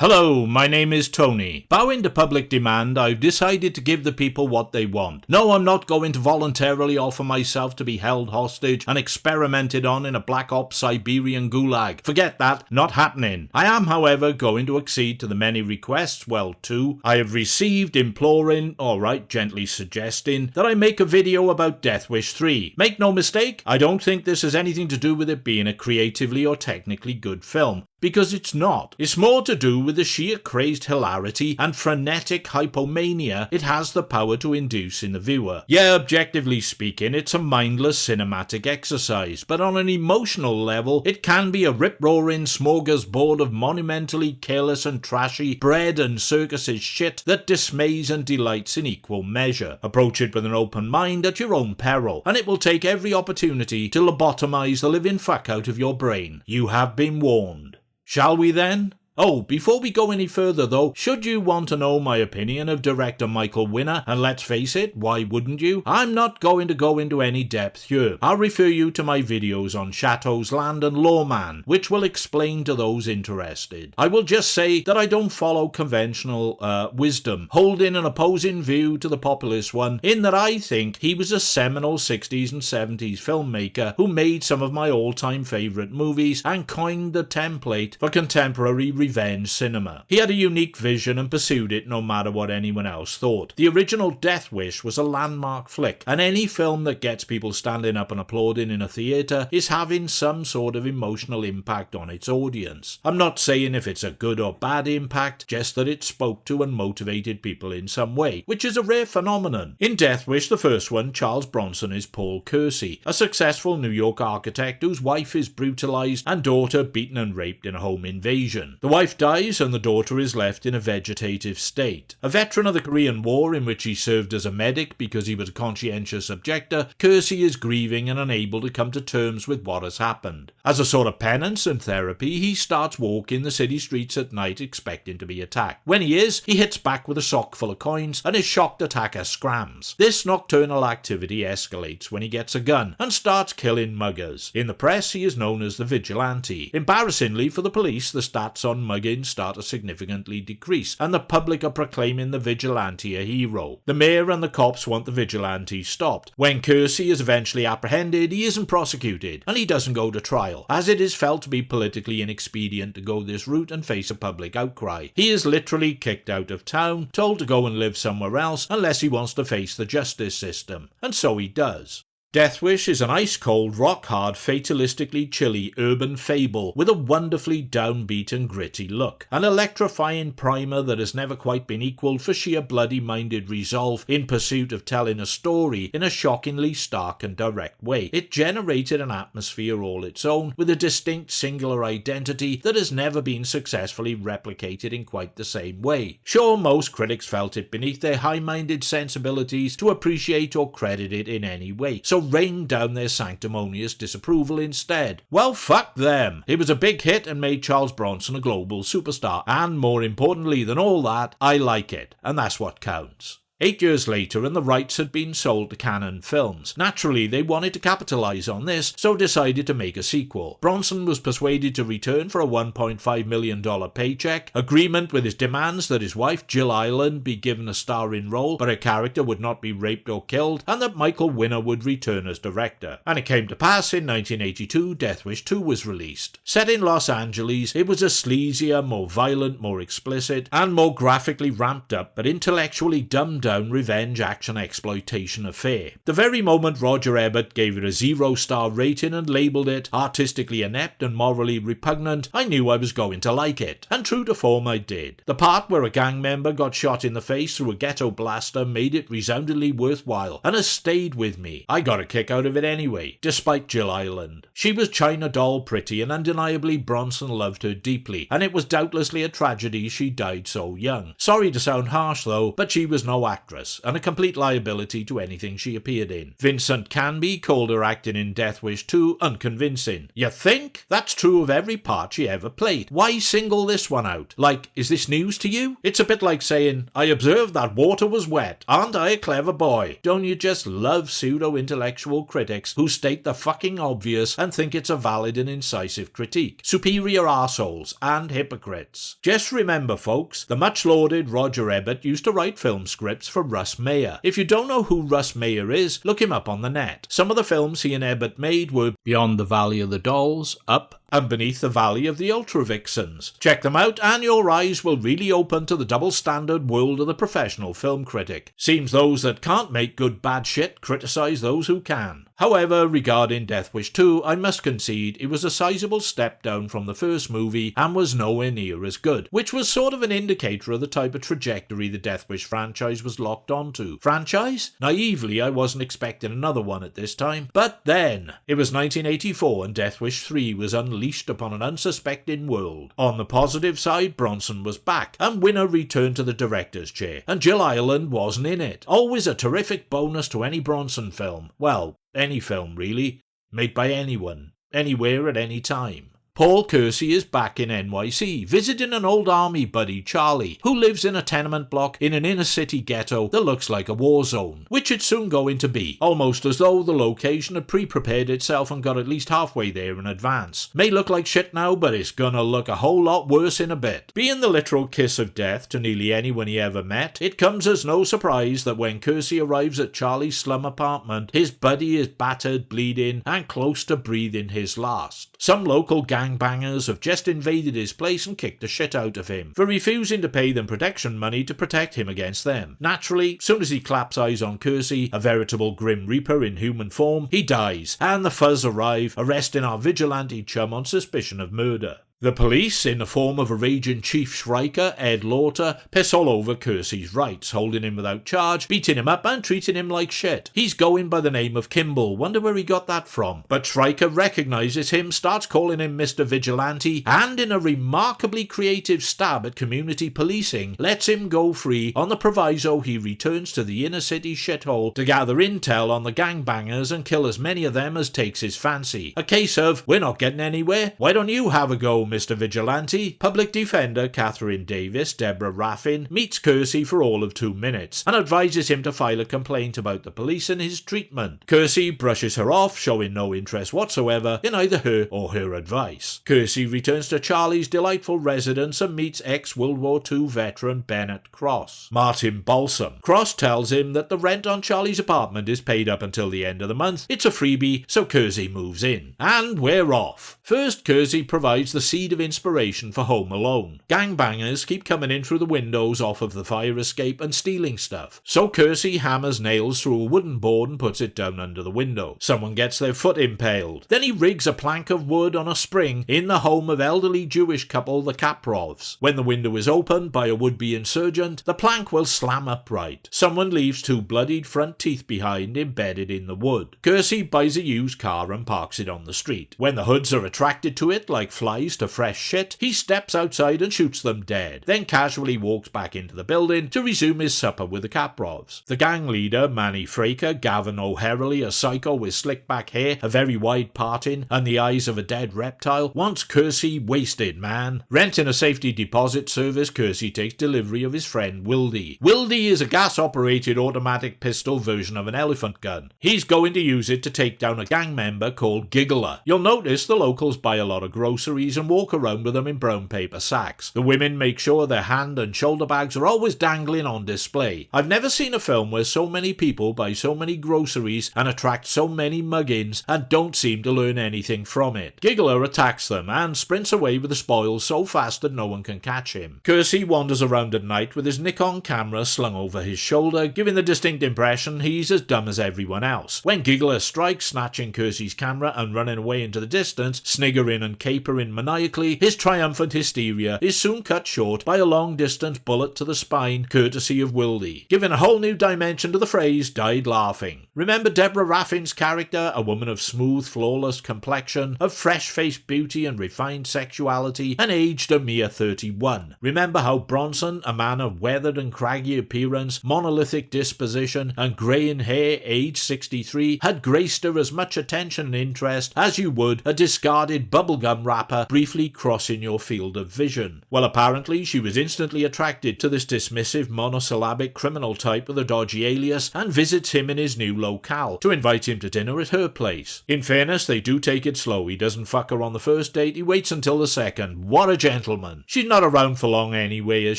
Hello, my name is Tony. Bowing to public demand, I've decided to give the people what they want. No, I'm not going to voluntarily offer myself to be held hostage and experimented on in a black ops Siberian gulag. Forget that, not happening. I am, however, going to accede to the many requests, well, two, I have received imploring, alright, gently suggesting, that I make a video about Death Wish 3. Make no mistake, I don't think this has anything to do with it being a creatively or technically good film. Because it's not. It's more to do with the sheer crazed hilarity and frenetic hypomania it has the power to induce in the viewer. Yeah, objectively speaking, it's a mindless cinematic exercise, but on an emotional level, it can be a rip-roaring smorgasbord of monumentally careless and trashy bread and circuses shit that dismays and delights in equal measure. Approach it with an open mind at your own peril, and it will take every opportunity to lobotomize the living fuck out of your brain. You have been warned. Shall we then? Oh, before we go any further though, should you want to know my opinion of director Michael Winner, and let's face it, why wouldn't you? I'm not going to go into any depth here. I'll refer you to my videos on Chateau's Land and Lawman, which will explain to those interested. I will just say that I don't follow conventional wisdom, holding an opposing view to the populist one, in that I think he was a seminal 60s and 70s filmmaker who made some of my all-time favourite movies and coined the template for contemporary revenge cinema. He had a unique vision and pursued it no matter what anyone else thought. The original Death Wish was a landmark flick, and any film that gets people standing up and applauding in a theatre is having some sort of emotional impact on its audience. I'm not saying if it's a good or bad impact, just that it spoke to and motivated people in some way, which is a rare phenomenon. In Death Wish, the first one, Charles Bronson is Paul Kersey, a successful New York architect whose wife is brutalised and daughter beaten and raped in a home invasion. The wife dies and the daughter is left in a vegetative state. A veteran of the Korean War, in which he served as a medic because he was a conscientious objector, Kersey is grieving and unable to come to terms with what has happened. As a sort of penance and therapy, he starts walking the city streets at night expecting to be attacked. When he is, he hits back with a sock full of coins and his shocked attacker scrams. This nocturnal activity escalates when he gets a gun and starts killing muggers. In the press, he is known as the Vigilante. Embarrassingly for the police, the stats on mugging start to significantly decrease, and the public are proclaiming the Vigilante a hero. The mayor and the cops want the Vigilante stopped. When Kersey is eventually apprehended, he isn't prosecuted, and he doesn't go to trial, as it is felt to be politically inexpedient to go this route and face a public outcry. He is literally kicked out of town, told to go and live somewhere else unless he wants to face the justice system, and so he does. Death Wish is an ice-cold, rock-hard, fatalistically chilly urban fable with a wonderfully downbeat and gritty look, an electrifying primer that has never quite been equalled for sheer bloody-minded resolve in pursuit of telling a story in a shockingly stark and direct way. It generated an atmosphere all its own, with a distinct singular identity that has never been successfully replicated in quite the same way. Sure, most critics felt it beneath their high-minded sensibilities to appreciate or credit it in any way, so rained down their sanctimonious disapproval instead. Well, fuck them. It was a big hit and made Charles Bronson a global superstar, and more importantly than all that, I like it, and that's what counts. 8 years later, and the rights had been sold to Canon Films. Naturally, they wanted to capitalise on this, so decided to make a sequel. Bronson was persuaded to return for a $1.5 million paycheck, agreement with his demands that his wife, Jill Ireland, be given a starring role, but her character would not be raped or killed, and that Michael Winner would return as director. And it came to pass in 1982, Death Wish 2 was released. Set in Los Angeles, it was a sleazier, more violent, more explicit, and more graphically ramped up, but intellectually dumbed down revenge action exploitation affair. The very moment Roger Ebert gave it a 0-star rating and labelled it artistically inept and morally repugnant, I knew I was going to like it. And true to form, I did. The part where a gang member got shot in the face through a ghetto blaster made it resoundingly worthwhile, and has stayed with me. I got a kick out of it anyway, despite Jill Ireland. She was China doll pretty, and undeniably Bronson loved her deeply, and it was doubtlessly a tragedy she died so young. Sorry to sound harsh though, but she was no actress actress, and a complete liability to anything she appeared in. Vincent Canby called her acting in Death Wish 2 unconvincing. You think? That's true of every part she ever played. Why single this one out? Like, is this news to you? It's a bit like saying, I observed that water was wet. Aren't I a clever boy? Don't you just love pseudo-intellectual critics who state the fucking obvious and think it's a valid and incisive critique? Superior arseholes and hypocrites. Just remember, folks, the much-lauded Roger Ebert used to write film scripts for Russ Meyer. If you don't know who Russ Meyer is, look him up on the net. Some of the films he and Ebert made were Beyond the Valley of the Dolls, Up, and Beneath the Valley of the Ultra Vixens. Check them out and your eyes will really open to the double standard world of the professional film critic. Seems those that can't make good bad shit criticise those who can. However, regarding Death Wish 2, I must concede it was a sizable step down from the first movie and was nowhere near as good, which was sort of an indicator of the type of trajectory the Death Wish franchise was locked onto. Franchise? Naively, I wasn't expecting another one at this time. But then, it was 1984 and Death Wish 3 was unleashed upon an unsuspecting world. On the positive side, Bronson was back, and Winner returned to the director's chair, and Jill Ireland wasn't in it. Always a terrific bonus to any Bronson film. Well, any film, really, made by anyone, anywhere at any time. Paul Kersey is back in NYC, visiting an old army buddy, Charlie, who lives in a tenement block in an inner-city ghetto that looks like a war zone, which it's soon going to be, almost as though the location had pre-prepared itself and got at least halfway there in advance. May look like shit now, but it's gonna look a whole lot worse in a bit. Being the literal kiss of death to nearly anyone he ever met, it comes as no surprise that when Kersey arrives at Charlie's slum apartment, his buddy is battered, bleeding, and close to breathing his last. Some local gangbangers have just invaded his place and kicked the shit out of him for refusing to pay them protection money to protect him against them. Naturally, soon as he claps eyes on Kersey, a veritable Grim Reaper in human form, he dies, and the Fuzz arrive, arresting our vigilante chum on suspicion of murder. The police, in the form of a raging Chief Shrieker, Ed Lauter, piss all over Kersey's rights, holding him without charge, beating him up and treating him like shit. He's going by the name of Kimball, wonder where he got that from. But Shrieker recognises him, starts calling him Mr. Vigilante, and in a remarkably creative stab at community policing, lets him go free on the proviso he returns to the inner city shithole to gather intel on the gangbangers and kill as many of them as takes his fancy. A case of, we're not getting anywhere, why don't you have a go, Mr. Vigilante? Public Defender Catherine Davis, Deborah Raffin, meets Kersey for all of 2 minutes and advises him to file a complaint about the police and his treatment. Kersey brushes her off, showing no interest whatsoever in either her or her advice. Kersey returns to Charlie's delightful residence and meets ex-World War II veteran Bennett Cross. Martin Balsam. Cross tells him that the rent on Charlie's apartment is paid up until the end of the month. It's a freebie, so Kersey moves in. And we're off. First, Kersey provides the seed of inspiration for Home Alone. Gangbangers keep coming in through the windows off of the fire escape and stealing stuff. So Kersey hammers nails through a wooden board and puts it down under the window. Someone gets their foot impaled. Then he rigs a plank of wood on a spring in the home of elderly Jewish couple the Kaprovs. When the window is opened by a would-be insurgent, the plank will slam upright. Someone leaves 2 bloodied front teeth behind embedded in the wood. Kersey buys a used car and parks it on the street. When the hoods are attracted to it like flies to fresh shit, he steps outside and shoots them dead, then casually walks back into the building to resume his supper with the Kaprovs. The gang leader, Manny Fraker, Gavin O'Herlihy, a psycho with slick back hair, a very wide parting, and the eyes of a dead reptile, wants Kersey wasted, man. Renting a safety deposit service, Kersey takes delivery of his friend Wildy. Wildy is a gas-operated automatic pistol version of an elephant gun. He's going to use it to take down a gang member called Giggler. You'll notice the locals buy a lot of groceries and walk around with them in brown paper sacks. The women make sure their hand and shoulder bags are always dangling on display. I've never seen a film where so many people buy so many groceries and attract so many muggins and don't seem to learn anything from it. Giggler attacks them and sprints away with the spoils so fast that no one can catch him. Kersey wanders around at night with his Nikon camera slung over his shoulder, giving the distinct impression he's as dumb as everyone else. When Giggler strikes, snatching Kersey's camera and running away into the distance, sniggering and capering maniacally Ironically, his triumphant hysteria is soon cut short by a long-distance bullet to the spine, courtesy of Wildy, giving a whole new dimension to the phrase "died laughing." Remember Deborah Raffin's character, a woman of smooth, flawless complexion, of fresh-faced beauty and refined sexuality, and aged a mere 31. Remember how Bronson, a man of weathered and craggy appearance, monolithic disposition, and grey in hair, aged 63, had graced her as much attention and interest as you would a discarded bubblegum wrapper briefly crossing your field of vision. Well, apparently she was instantly attracted to this dismissive monosyllabic criminal type with a dodgy alias and visits him in his new locale to invite him to dinner at her place. In fairness, they do take it slow. He doesn't fuck her on the first date, he waits until the second. What a gentleman. She's not around for long anyway. As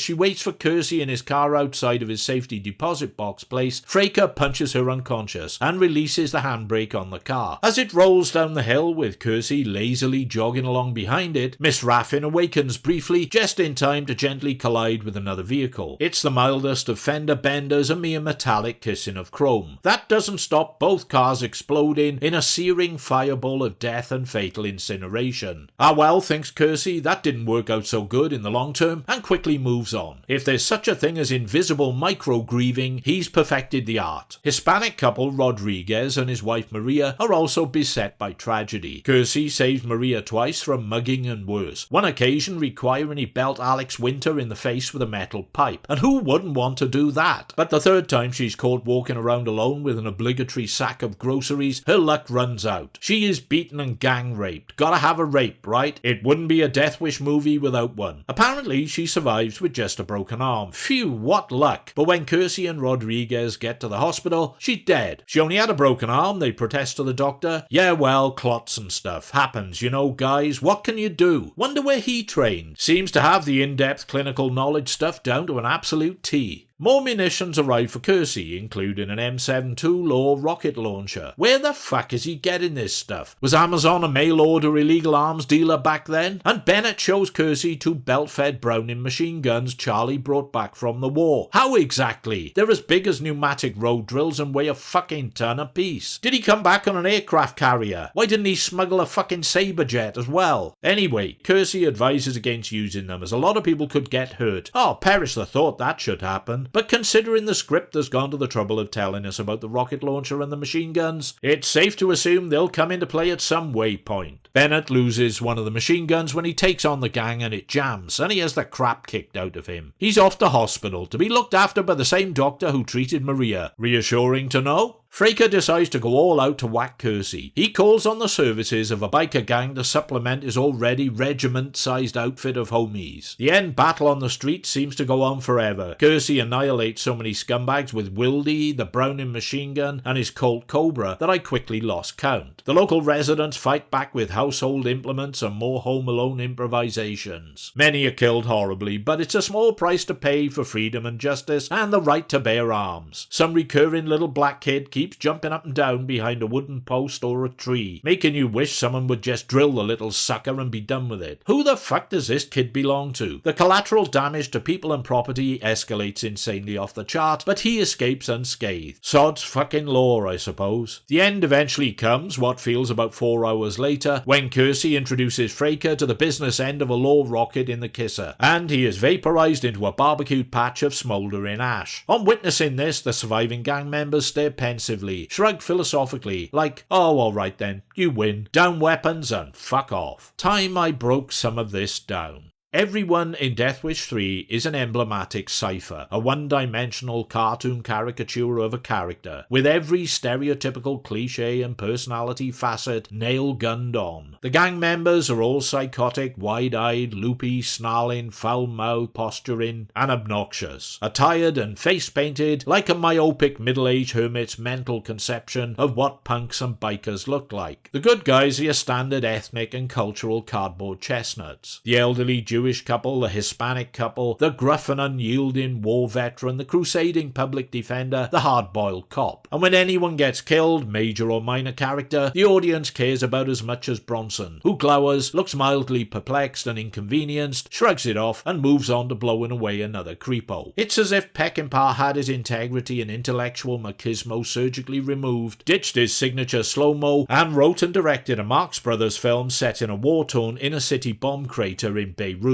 she waits for Kersey in his car outside of his safety deposit box place, Fraker punches her unconscious and releases the handbrake on the car. As it rolls down the hill with Kersey lazily jogging along behind it, Miss Raffin awakens briefly, just in time to gently collide with another vehicle. It's the mildest of fender benders, a mere metallic kissing of chrome. That doesn't stop both cars exploding in a searing fireball of death and fatal incineration. Ah well, thinks Kersey, that didn't work out so good in the long term, and quickly moves on. If there's such a thing as invisible micro-grieving, he's perfected the art. Hispanic couple Rodriguez and his wife Maria are also beset by tragedy. Kersey saves Maria twice from mugging and worse, one occasion requiring he belt Alex Winter in the face with a metal pipe, and who wouldn't want to do that? But the third time she's caught walking around alone with an obligatory sack of groceries, her luck runs out. She is beaten and gang raped. Gotta have a rape, right? It wouldn't be a Death Wish movie without one. Apparently she survives with just a broken arm. Phew, what luck. But when Kersey and Rodriguez get to the hospital, she's dead. She only had a broken arm, they protest to the doctor. Yeah, well, clots and stuff. Happens, you know, guys. What can you do? Wonder where he trained. Seems to have the in-depth clinical knowledge stuff down to an absolute T. More munitions arrive for Kersey, including an M7 or rocket launcher. Where the fuck is he getting this stuff? Was Amazon a mail-order illegal arms dealer back then? And Bennett shows Kersey two belt-fed Browning machine guns Charlie brought back from the war. How exactly? They're as big as pneumatic road drills and weigh a fucking ton apiece. Did he come back on an aircraft carrier? Why didn't he smuggle a fucking Sabre jet as well? Anyway, Kersey advises against using them as a lot of people could get hurt. Oh, perish the thought that should happen. But considering the script has gone to the trouble of telling us about the rocket launcher and the machine guns, it's safe to assume they'll come into play at some waypoint. Bennett loses one of the machine guns when he takes on the gang and it jams, and he has the crap kicked out of him. He's off to hospital to be looked after by the same doctor who treated Maria. Reassuring to know? Fraker decides to go all out to whack Kersey. He calls on the services of a biker gang to supplement his already regiment-sized outfit of homies. The end battle on the street seems to go on forever. Kersey annihilates so many scumbags with Wildy, the Browning machine gun, and his Colt Cobra that I quickly lost count. The local residents fight back with household implements and more Home Alone improvisations. Many are killed horribly, but it's a small price to pay for freedom and justice and the right to bear arms. Some recurring little black kid keeps jumping up and down behind a wooden post or a tree, making you wish someone would just drill the little sucker and be done with it. Who the fuck does this kid belong to? The collateral damage to people and property escalates insanely off the chart, but he escapes unscathed. Sod's fucking law, I suppose. The end eventually comes, what feels about 4 hours later, when Kersey introduces Fraker to the business end of a law rocket in the kisser, and he is vaporized into a barbecued patch of smouldering ash. On witnessing this, the surviving gang members stare pensively, shrug philosophically, like, oh, alright then, you win. Down weapons and fuck off. Time I broke some of this down. Everyone in Death Wish 3 is an emblematic cipher, a one-dimensional cartoon caricature of a character, with every stereotypical cliché and personality facet nail-gunned on. The gang members are all psychotic, wide-eyed, loopy, snarling, foul-mouthed, posturing, and obnoxious, attired and face-painted like a myopic middle-aged hermit's mental conception of what punks and bikers look like. The good guys are your standard ethnic and cultural cardboard chestnuts. The elderly Jewish Jewish couple, the Hispanic couple, the gruff and unyielding war veteran, the crusading public defender, the hard-boiled cop. And when anyone gets killed, major or minor character, the audience cares about as much as Bronson, who glowers, looks mildly perplexed and inconvenienced, shrugs it off, and moves on to blowing away another creepo. It's as if Peckinpah had his integrity and intellectual machismo surgically removed, ditched his signature slow-mo, and wrote and directed a Marx Brothers film set in a war-torn inner-city bomb crater in Beirut.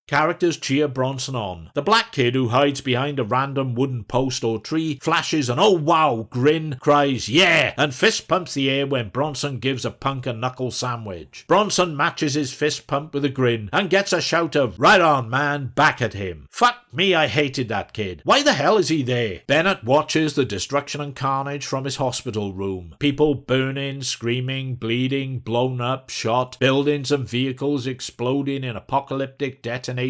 Characters cheer Bronson on. The black kid who hides behind a random wooden post or tree flashes an "oh wow" grin, cries "yeah" and fist pumps the air when Bronson gives a punk a knuckle sandwich. Bronson matches his fist pump with a grin and gets a shout of "right on man, back at him." Fuck me, I hated that kid. Why the hell is he there? Bennett watches the destruction and carnage from his hospital room. People burning, screaming, bleeding, blown up, shot, buildings and vehicles exploding in apocalyptic detonations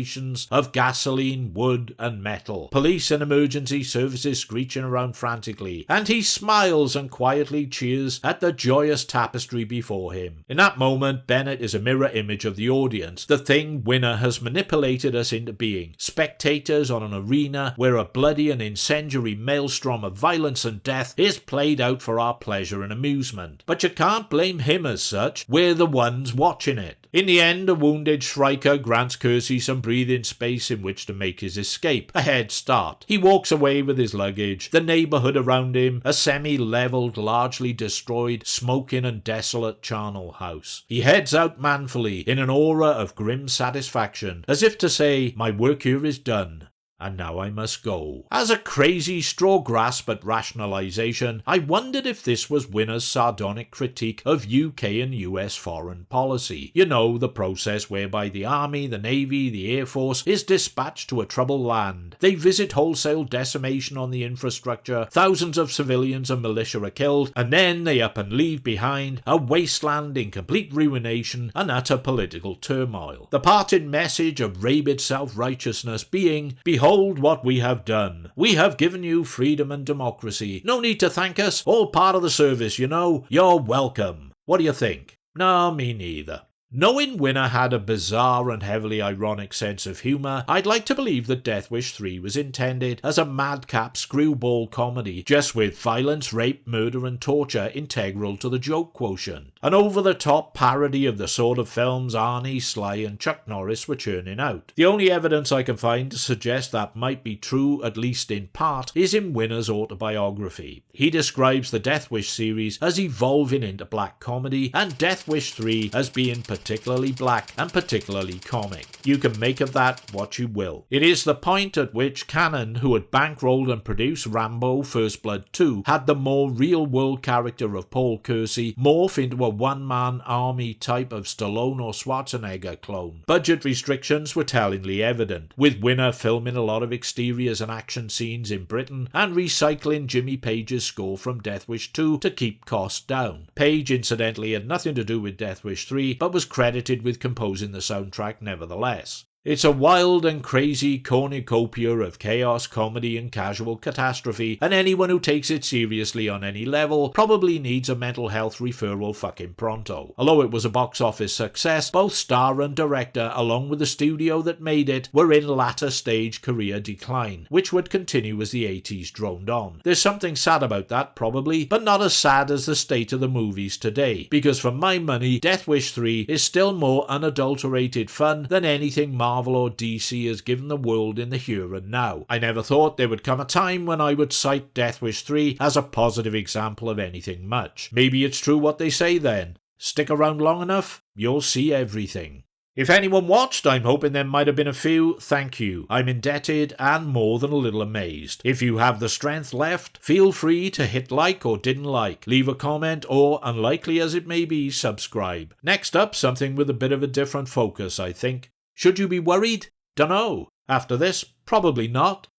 of gasoline, wood, and metal. Police and emergency services screeching around frantically, and he smiles and quietly cheers at the joyous tapestry before him. In that moment, Bennett is a mirror image of the audience, the thing Winner has manipulated us into being, spectators on an arena where a bloody and incendiary maelstrom of violence and death is played out for our pleasure and amusement. But you can't blame him as such, we're the ones watching it. In the end, a wounded Shrike grants Kersey some breathing space in which to make his escape, a head start. He walks away with his luggage, the neighbourhood around him, a semi-levelled, largely destroyed, smoking and desolate charnel house. He heads out manfully, in an aura of grim satisfaction, as if to say, my work here is done. And now I must go. As a crazy straw grasp at rationalisation, I wondered if this was Winner's sardonic critique of UK and US foreign policy. You know, the process whereby the Army, the Navy, the Air Force is dispatched to a troubled land. They visit wholesale decimation on the infrastructure, thousands of civilians and militia are killed, and then they up and leave behind a wasteland in complete ruination and utter political turmoil. The parting message of rabid self-righteousness being, behold what we have done. We have given you freedom and democracy. No need to thank us. All part of the service, you know. You're welcome. What do you think? No, me neither. Knowing Winner had a bizarre and heavily ironic sense of humour, I'd like to believe that Death Wish 3 was intended as a madcap screwball comedy, just with violence, rape, murder and torture integral to the joke quotient. An over-the-top parody of the sort of films Arnie, Sly and Chuck Norris were churning out. The only evidence I can find to suggest that might be true, at least in part, is in Winner's autobiography. He describes the Death Wish series as evolving into black comedy, and Death Wish 3 as being particularly black and particularly comic. You can make of that what you will. It is the point at which Cannon, who had bankrolled and produced Rambo First Blood 2, had the more real-world character of Paul Kersey morph into a one-man army type of Stallone or Schwarzenegger clone. Budget restrictions were tellingly evident, with Winner filming a lot of exteriors and action scenes in Britain and recycling Jimmy Page's score from Death Wish 2 to keep costs down. Page incidentally had nothing to do with Death Wish 3, but was credited with composing the soundtrack nevertheless. It's a wild and crazy cornucopia of chaos, comedy and casual catastrophe, and anyone who takes it seriously on any level probably needs a mental health referral fucking pronto. Although it was a box office success, both star and director, along with the studio that made it, were in latter stage career decline, which would continue as the 80s droned on. There's something sad about that probably, but not as sad as the state of the movies today, because for my money, Death Wish 3 is still more unadulterated fun than anything Marvel or DC has given the world in the here and now. I never thought there would come a time when I would cite Death Wish 3 as a positive example of anything much. Maybe it's true what they say then. Stick around long enough, you'll see everything. If anyone watched, I'm hoping there might have been a few. Thank you. I'm indebted and more than a little amazed. If you have the strength left, feel free to hit like or didn't like, leave a comment or, unlikely as it may be, subscribe. Next up, something with a bit of a different focus, I think. Should you be worried? Dunno. After this, probably not.